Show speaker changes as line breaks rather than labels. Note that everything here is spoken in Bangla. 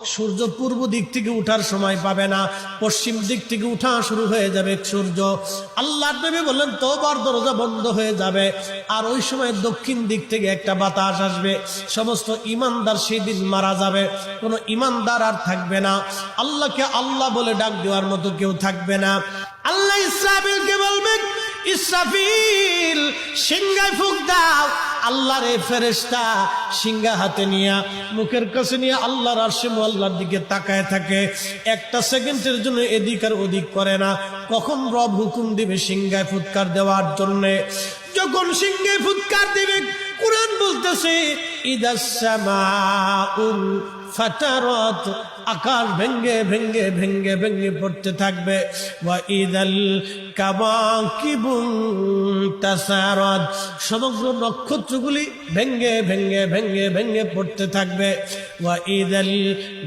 সূর্য পূর্ব দিক থেকে উঠার সময় পাবে না, পশ্চিম দিক থেকে উঠা শুরু হয়ে যাবে সূর্য। আল্লাহর নবী বললেন তওবার দরজা বন্ধ হয়ে যাবে, আর ওই সময় দক্ষিণ দিক থেকে একটা বাতাস আসবে। সমস্ত ইমানদার সেই দিন মারা যাবে, কোনো ইমানদার আর থাকবে না। আল্লাহকে আল্লাহ বলে ডাক দেওয়ার মতো কেউ থাকবে না। আল্লাহ ইসরাফিলকে বলবেন, ইসরাফিল সিংহায় ফুঁক দাও। আল্লাহর এই ফেরেশতা সিংহা হাতে নিয়ে মুখের কাছে নিয়ে আল্লাহর আরশে মুআল্লার দিকে তাকায় থাকে, একটা সেকেন্ডের জন্য এদিক আর ওদিক করে না। কখন রব হুকুম দিবে সিংহায় ফুৎকার দেওয়ার জন্য, যখন সিংহায় ফুৎকার দিবে, কুরআন বলতেছে ইদাস সামাউল ফাতারাত, আকাশ ভেঙ্গে ভেঙ্গে ভেঙ্গে ভেঙ্গে পড়তে থাকবে। ওয়া ইদাল কাওয়াকিবু তাসারাত, সমগ্র নক্ষত্রগুলি ভেঙ্গে ভেঙ্গে ভেঙ্গে ভেঙ্গে পড়তে থাকবে। ওয়া ইদাল